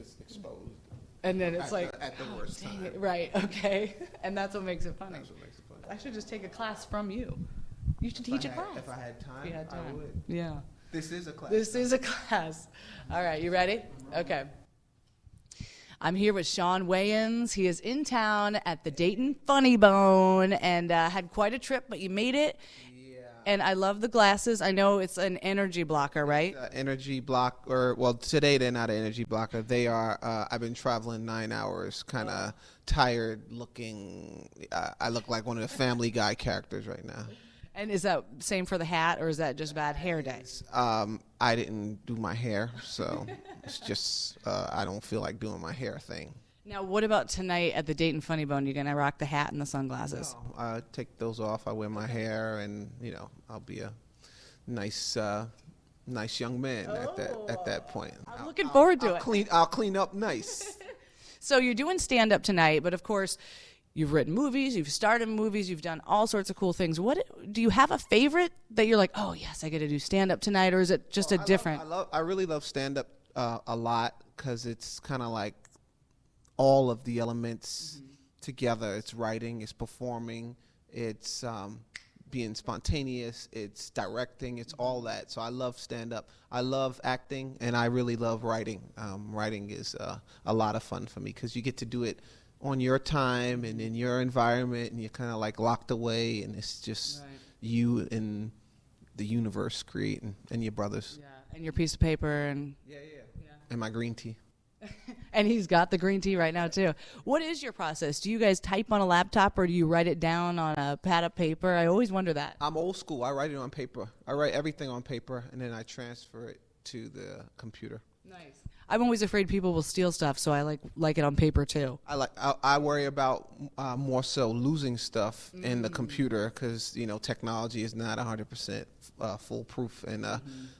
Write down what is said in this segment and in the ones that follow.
just exposed. And then it's at the worst dang time. it. Right, okay. And that's what makes it funny. That's what makes it funny. I should just take a class from you. You should teach a class. If I had time, If you had I time. would. Yeah. This is a class. This is a class. All right, you ready? Okay. I'm here with Shawn Wayans. He is in town at the Dayton Funny Bone and had quite a trip, but you made it. Yeah. And I love the glasses. I know it's an energy blocker, right? Energy blocker. Well, today they're not an energy blocker. They are. I've been traveling 9 hours, kind of tired looking. I look like one of the Family Guy characters right now. And is that same for the hat, or is that just bad hair day? I didn't do my hair, so it's just I don't feel like doing my hair thing. Now, what about tonight at the Dayton Funny Bone? You gonna rock the hat and the sunglasses? No, I take those off. I wear my hair, and I'll be a nice young man at that point. I'm looking forward to it. I'll clean up nice. So you're doing stand up tonight, but of course, you've written movies, you've starred in movies, you've done all sorts of cool things. What do you have a favorite that you're like, oh yes, I get to do stand up tonight, or is it just different? I really love stand up a lot because it's kind of like all of the elements together. It's writing, it's performing, it's being spontaneous, it's directing, it's all that. So I love stand up. I love acting, and I really love writing. Writing is a lot of fun for me because you get to do it on your time and in your environment, and you're kind of like locked away, and it's just you and the universe creating, and your brothers. Yeah, and your piece of paper, and and my green tea. And he's got the green tea right now too. What is your process? Do you guys type on a laptop, or do you write it down on a pad of paper? I always wonder that. I'm old school. I write it on paper. I write everything on paper, and then I transfer it to the computer. Nice. I'm always afraid people will steal stuff, so I like it on paper too. I worry about more so losing I in the computer because technology is not 100% foolproof. And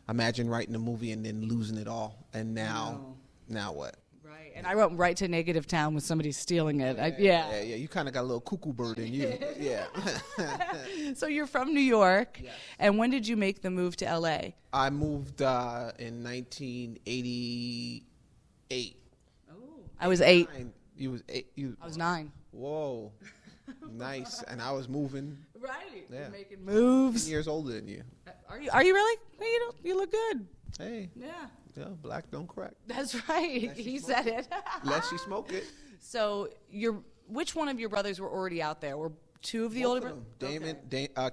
imagine writing a movie and then losing it all. And now what? Right. And I went right to Negative Town with somebody stealing it. Yeah. You kind of got a little cuckoo bird in you. Yeah. So you're from New York, and when did you make the move to L.A.? I moved in 1988. Oh, I was 8. You was 8. I was 9. Whoa, nice. And I was moving. Right. Yeah. You're making moves. 10 years older than you. Are you really? No, you don't. You look good. Hey. Yeah. Yeah, black don't crack. That's right. He said it. Unless you smoke it. So which one of your brothers were already out there? Were two of the older brothers?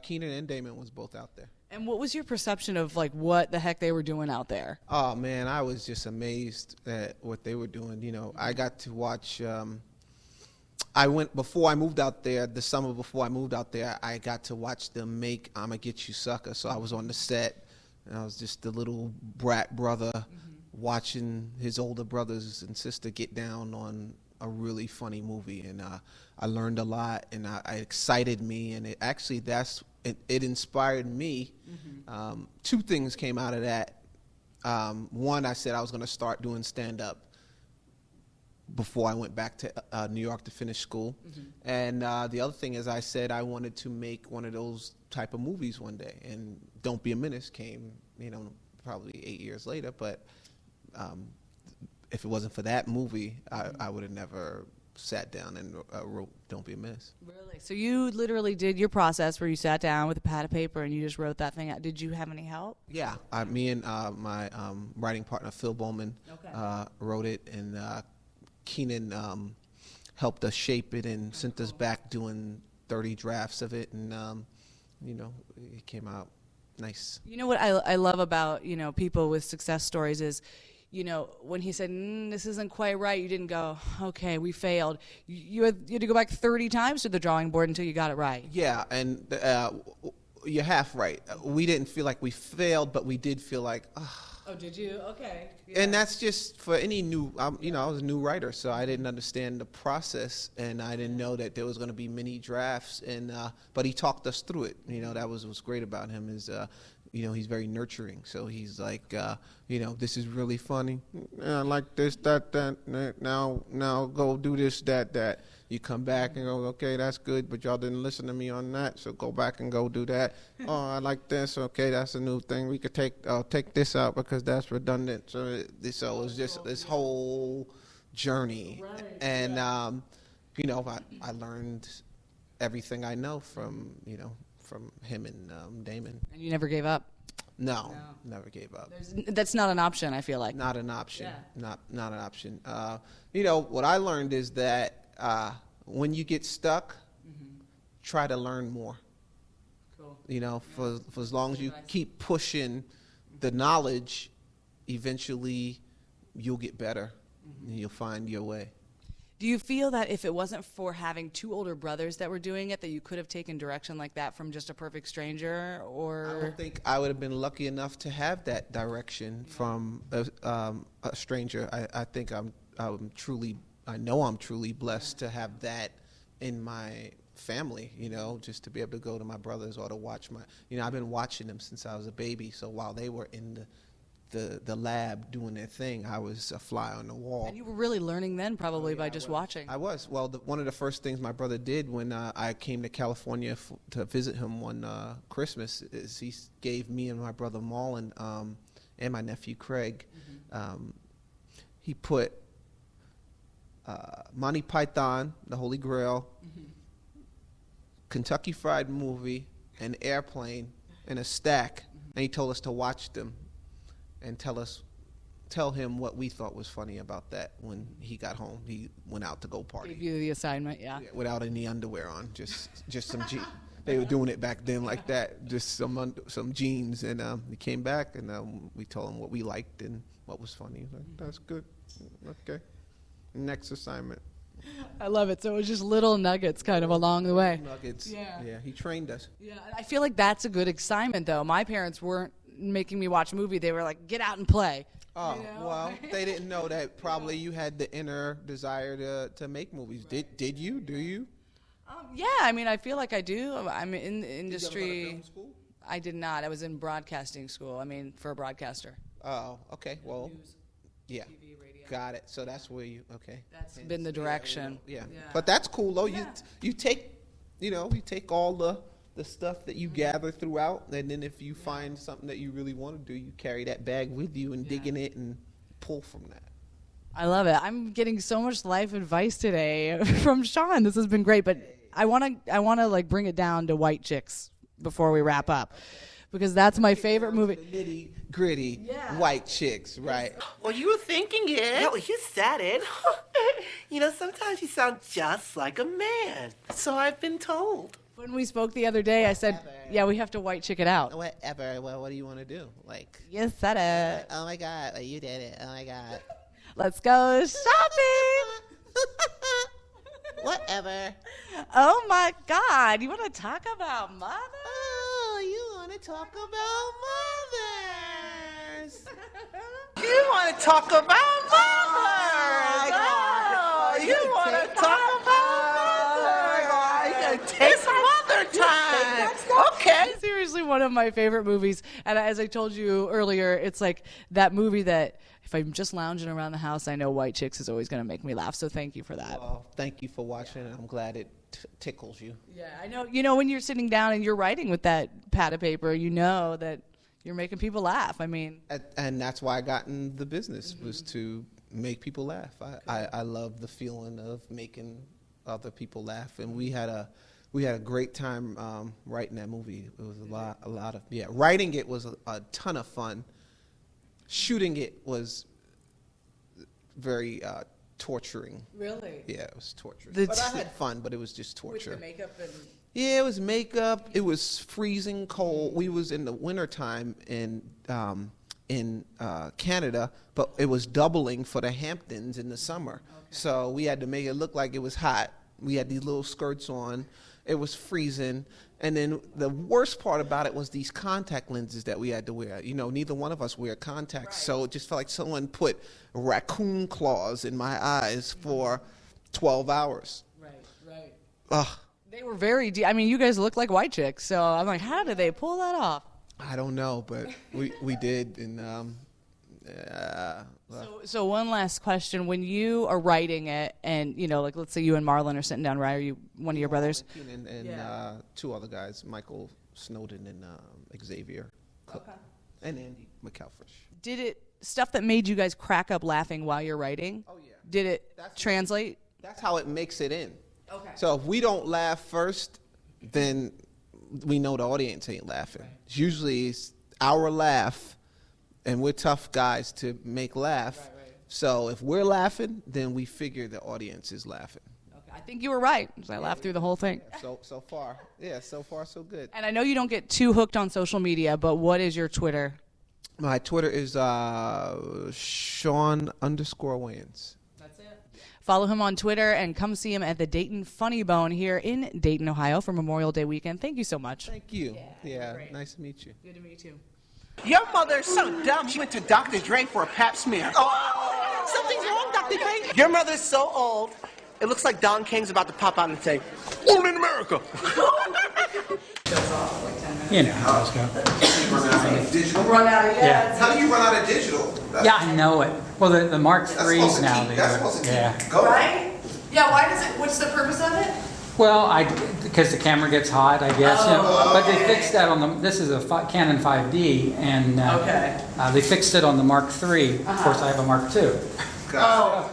Keenan and Damon was both out there. And what was your perception of what the heck they were doing out there? Oh man, I was just amazed at what they were doing. I got to watch. Before I moved out there. The summer before I moved out there, I got to watch them make "I'ma Get You Sucker." So I was on the set. And I was just the little brat brother watching his older brothers and sister get down on a really funny movie. And I learned a lot, and it excited me. And it inspired me. Two things came out of that. One, I said I was going to start doing stand-up before I went back to New York to finish school. And the other thing is I said I wanted to make one of those type of movies one day. And Don't Be a Menace came, probably 8 years later. But if it wasn't for that movie, I would have never sat down and wrote Don't Be a Menace. Really? So you literally did your process where you sat down with a pad of paper and you just wrote that thing out. Did you have any help? Yeah. Me and my writing partner, Phil Bowman, wrote it. And Keenan helped us shape it and sent us back doing 30 drafts of it, and it came out nice. You know what I love about people with success stories is, when he said this isn't quite right, you didn't go, okay, we failed. You had to go back 30 times to the drawing board until you got it right. Yeah, and you're half right. We didn't feel like we failed, but we did feel like. Oh, did you? Okay. Yeah. And that's just for any new, I was a new writer, so I didn't understand the process, and I didn't know that there was going to be many drafts. And but he talked us through it. That was what's great about him is, he's very nurturing. So he's like, this is really funny. I like this, that. Now go do this, that. You come back and go, okay, that's good, but y'all didn't listen to me on that, so go back and go do that. Oh, I like this. Okay, that's a new thing. We could take this out because that's redundant. So it was just this whole journey. Right, and, I learned everything I know from him and Damon. And you never gave up? No, never gave up. That's not an option, I feel like. Not an option. Yeah. Not an option. What I learned is that when you get stuck, try to learn more. Cool. For as long as you keep pushing the knowledge, eventually you'll get better and you'll find your way. Do you feel that if it wasn't for having two older brothers that were doing it, that you could have taken direction like that from just a perfect stranger? Or I don't think I would have been lucky enough to have that direction from a stranger. I think I know I'm truly blessed to have that in my family, just to be able to go to my brothers or to watch I've been watching them since I was a baby. So while they were in the lab doing their thing, I was a fly on the wall. And you were really learning then, probably, by just watching. I was. Well, one of the first things my brother did when I came to California to visit him one Christmas is he gave me and my brother Marlon and my nephew Craig, he put Monty Python, The Holy Grail, Kentucky Fried Movie, and Airplane in a stack, and he told us to watch them and tell him what we thought was funny about that. When he got home, he went out to go party. Gave you the assignment, yeah. Without any underwear on, just some jeans. They were doing it back then like that, just some jeans. And he came back, and we told him what we liked and what was funny. He was like, that's good. Okay. Next assignment. I love it. So it was just little nuggets kind of along the way. Nuggets. Yeah. Yeah, he trained us. Yeah, I feel like that's a good assignment, though. My parents weren't making me watch a movie. They were like, get out and play. Oh, well, they didn't know that probably you had the inner desire to make movies. Did you? Do you? Yeah, I mean, I feel like I do. I'm in the industry. Did you ever go to film school? I did not. I was in broadcasting school. I mean, for a broadcaster. Oh, okay. Well, News, yeah. TV, radio. Got it. So that's where you, okay. That's been the direction. Yeah. But that's cool, though. Yeah. You take all the stuff that you gather throughout, and then if you find something that you really want to do, you carry that bag with you and dig in it and pull from that. I love it. I'm getting so much life advice today from Shawn. This has been great, but I want to like bring it down to White Chicks before we wrap up, because that's my favorite movie. Nitty gritty White Chicks, right? Well, you were thinking it. Yeah, well, you said it. Sometimes you sound just like a man. So I've been told. When we spoke the other day, I said, yeah, we have to white chick it out. Whatever. Well, what do you want to do? Like, You said it. oh my God, you did it. Oh my God. Let's go shopping. Whatever. Oh, my God. You want to talk about mother? Oh, you want to talk about mothers? You want to talk about mothers. Oh, you want to talk about mothers. It's mother time. Okay. It's seriously one of my favorite movies. And as I told you earlier, it's like that movie that if I'm just lounging around the house, I know White Chicks is always going to make me laugh. So thank you for that. Well, thank you for watching. I'm glad it tickles you. Yeah, I know. You know, when you're sitting down and you're writing with that pad of paper, you know that you're making people laugh. I mean, and that's why I got in the business, was to make people laugh. I love the feeling of making other people laugh, and we had a great time writing that movie. It was a lot of writing it was a ton of fun. Shooting it was very torturing. really. Yeah, it was torturing. The But I had fun, but it was just torture. With the makeup and Yeah, it was makeup. It was freezing cold. We was in the wintertime in Canada, but it was doubling for the Hamptons in the summer. Okay. So we had to make it look like it was hot. We had these little skirts on. It was freezing. And then the worst part about it was these contact lenses that we had to wear. You know, neither one of us wear contacts. Right. So it just felt like someone put raccoon claws in my eyes for 12 hours. right. Ugh. They were very deep. I mean, you guys look like White Chicks, so I'm like, how did they pull that off? I don't know, but we did, and So one last question: when you are writing it, and like let's say you and Marlon are sitting down, right? Are you one of your brothers? And two other guys, Michael Snowden and Xavier Cook, and Andy McAlfresh. Did it stuff that made you guys crack up laughing while you're writing? Oh yeah. Did it translate? That's how it makes it in. Okay. So if we don't laugh first, then we know the audience ain't laughing. Right. Usually it's our laugh, and we're tough guys to make laugh. Right. So if we're laughing, then we figure the audience is laughing. Okay. I think you were right. I laughed through the whole thing. Yeah, so far so good. And I know you don't get too hooked on social media, but what is your Twitter? My Twitter is Shawn_Wayans. That's it. Follow him on Twitter and come see him at the Dayton Funny Bone here in Dayton, Ohio for Memorial Day weekend. Thank you so much. Thank you. Yeah, nice to meet you. Good to meet you. Your mother's so dumb, she went to Dr. Dre for a pap smear. Oh, something's wrong, Dr. Dre. Your mother's so old, it looks like Don King's about to pop out and say, "Old in America." How it's going. Digital? Run out of How do you run out of digital? Yeah, I know it. Well, the Mark III's now. That's supposed to keep right? Yeah, why does it, what's the purpose of it? Well, because the camera gets hot, I guess. But they fixed that on the. This is a Canon 5D, and they fixed it on the Mark III. Of course, I have a Mark II. Oh,